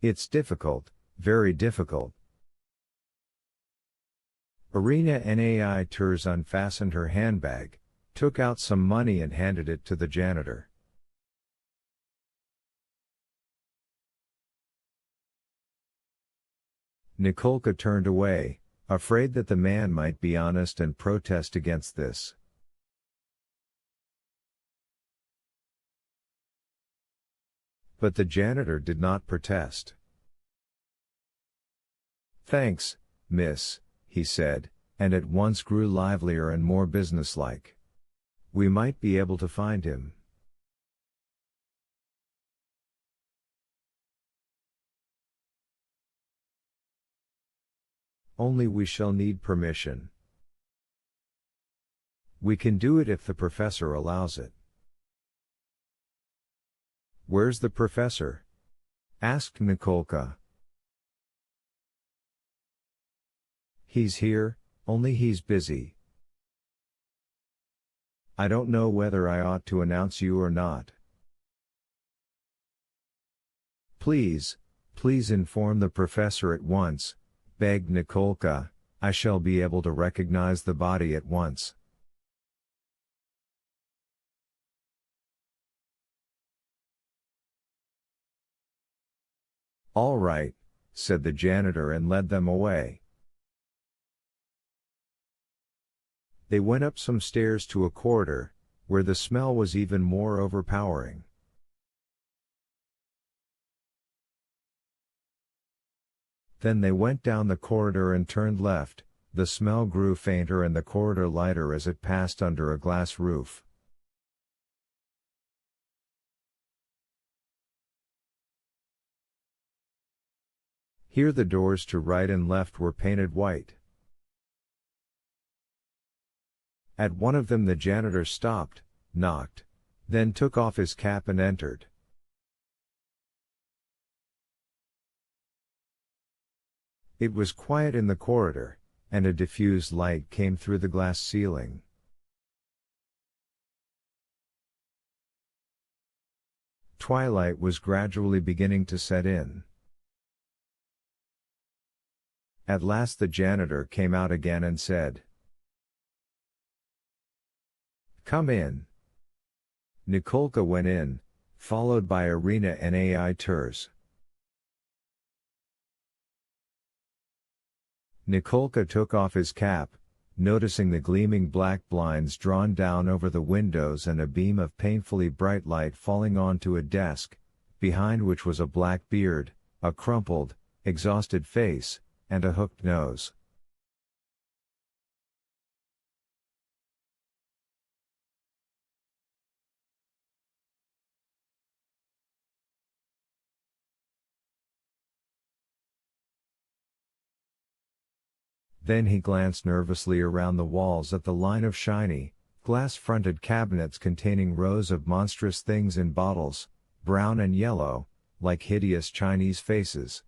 It's difficult, very difficult. Irina Nai Turs unfastened her handbag, took out some money and handed it to the janitor. Nikolka turned away, afraid that the man might be honest and protest against this. But the janitor did not protest. "Thanks, miss," he said, and at once grew livelier and more businesslike. "We might be able to find him." "Only we shall need permission." "We can do it if the professor allows it." "Where's the professor?" asked Nikolka. "He's here, only he's busy." "I don't know whether I ought to announce you or not." Please inform the professor at once," begged Nikolka. "I shall be able to recognize the body at once." "All right," said the janitor and led them away. They went up some stairs to a corridor, where the smell was even more overpowering. Then they went down the corridor and turned left. The smell grew fainter and the corridor lighter as it passed under a glass roof. Here the doors to right and left were painted white. At one of them the janitor stopped, knocked, then took off his cap and entered. It was quiet in the corridor, and a diffused light came through the glass ceiling. Twilight was gradually beginning to set in. At last the janitor came out again and said, "Come in." Nikolka went in, followed by Irina Nai Turs. Nikolka took off his cap, noticing the gleaming black blinds drawn down over the windows and a beam of painfully bright light falling onto a desk, behind which was a black beard, a crumpled, exhausted face, and a hooked nose. Then he glanced nervously around the walls at the line of shiny, glass-fronted cabinets containing rows of monstrous things in bottles, brown and yellow, like hideous Chinese faces.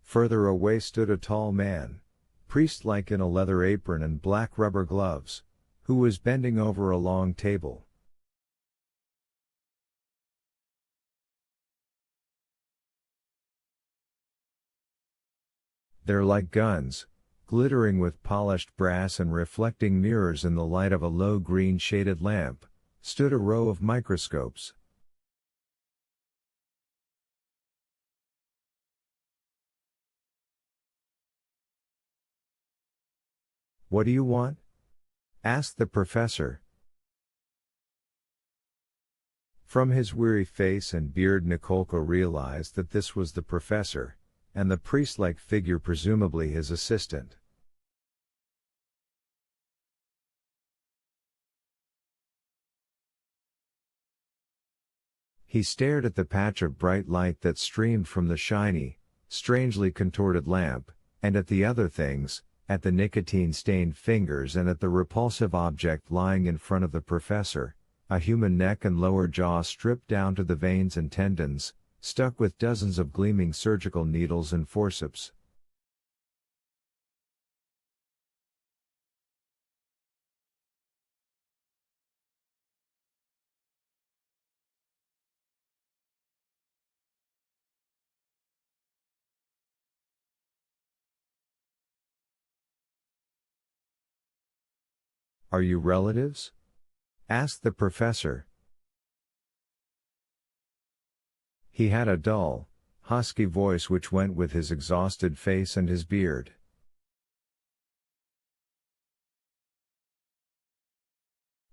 Further away stood a tall man, priest-like in a leather apron and black rubber gloves, who was bending over a long table. "They're like guns, glittering with polished brass and reflecting mirrors in the light of a low green shaded lamp, stood a row of microscopes. "What do you want?" asked the professor. From his weary face and beard Nikolka realized that this was the professor, and the priest-like figure presumably his assistant. He stared at the patch of bright light that streamed from the shiny, strangely contorted lamp, and at the other things, at the nicotine-stained fingers and at the repulsive object lying in front of the professor, a human neck and lower jaw stripped down to the veins and tendons, stuck with dozens of gleaming surgical needles and forceps. Are you relatives? Asked the professor. He had a dull, husky voice which went with his exhausted face and his beard.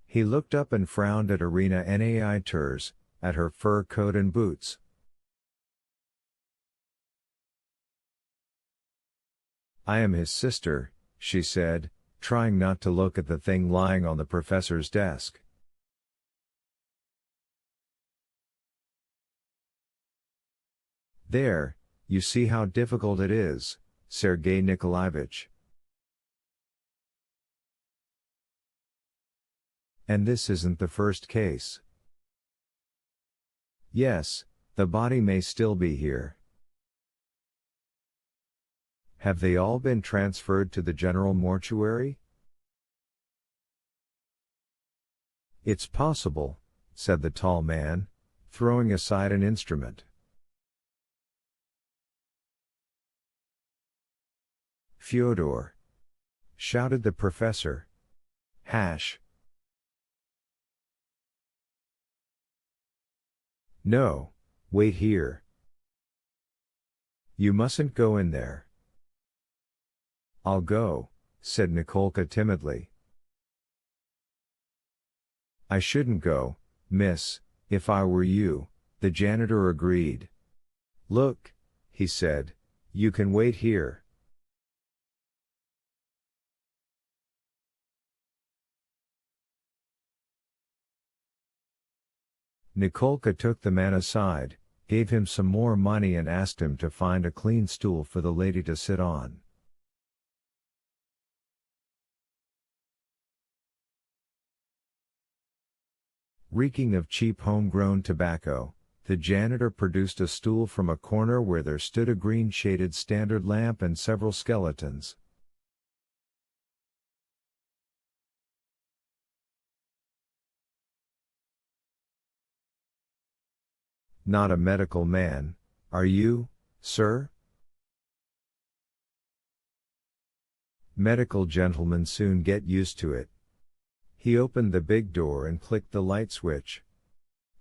He looked up and frowned at Irina Nai Turs, at her fur coat and boots. I am his sister, she said, trying not to look at the thing lying on the professor's desk. There, you see how difficult it is, Sergei Nikolaevich. And this isn't the first case. Yes, the body may still be here. Have they all been transferred to the general mortuary? It's possible, said the tall man, throwing aside an instrument. Fyodor! Shouted the professor. Hash! No, wait here. You mustn't go in there. I'll go, said Nikolka timidly. I shouldn't go, miss, if I were you, the janitor agreed. Look, he said, you can wait here. Nikolka took the man aside, gave him some more money and asked him to find a clean stool for the lady to sit on. Reeking of cheap homegrown tobacco, the janitor produced a stool from a corner where there stood a green-shaded standard lamp and several skeletons. Not a medical man, are you, sir? Medical gentlemen soon get used to it. He opened the big door and clicked the light switch.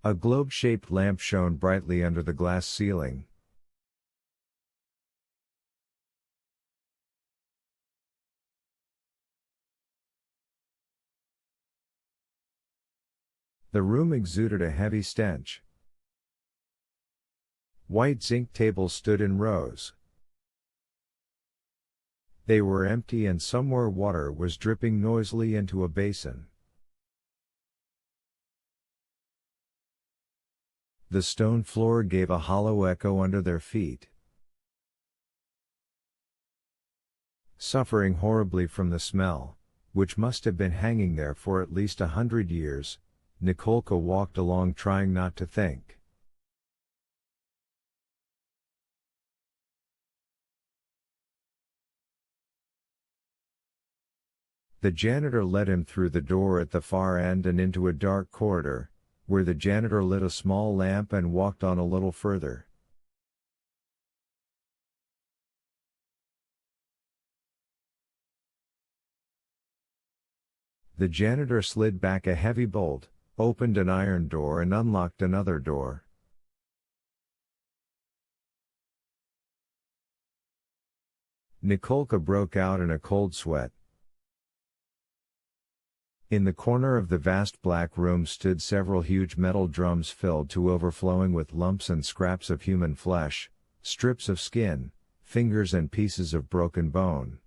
A globe-shaped lamp shone brightly under the glass ceiling. The room exuded a heavy stench. White zinc tables stood in rows. They were empty and somewhere water was dripping noisily into a basin. The stone floor gave a hollow echo under their feet. Suffering horribly from the smell, which must have been hanging there for at least 100 years, Nikolka walked along trying not to think. The janitor led him through the door at the far end and into a dark corridor, where the janitor lit a small lamp and walked on a little further. The janitor slid back a heavy bolt, opened an iron door and unlocked another door. Nikolka broke out in a cold sweat. In the corner of the vast black room stood several huge metal drums filled to overflowing with lumps and scraps of human flesh, strips of skin, fingers and pieces of broken bone.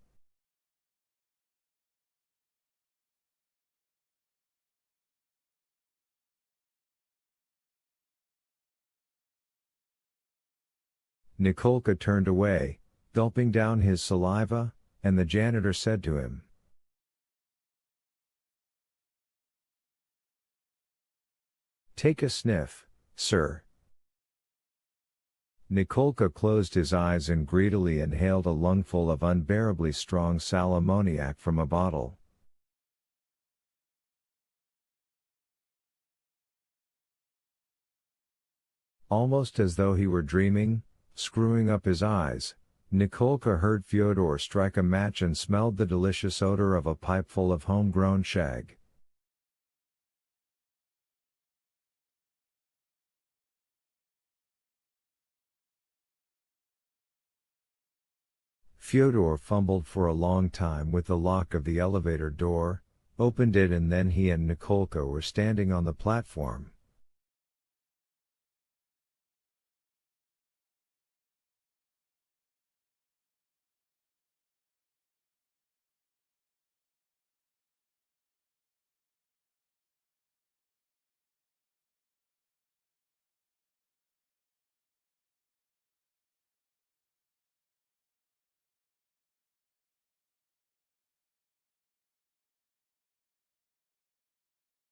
Nikolka turned away, gulping down his saliva, and the janitor said to him, "Take a sniff, sir." Nikolka closed his eyes and greedily inhaled a lungful of unbearably strong sal ammoniac from a bottle. Almost as though he were dreaming, screwing up his eyes, Nikolka heard Fyodor strike a match and smelled the delicious odor of a pipeful of homegrown shag. Fyodor fumbled for a long time with the lock of the elevator door, opened it, and then he and Nikolka were standing on the platform.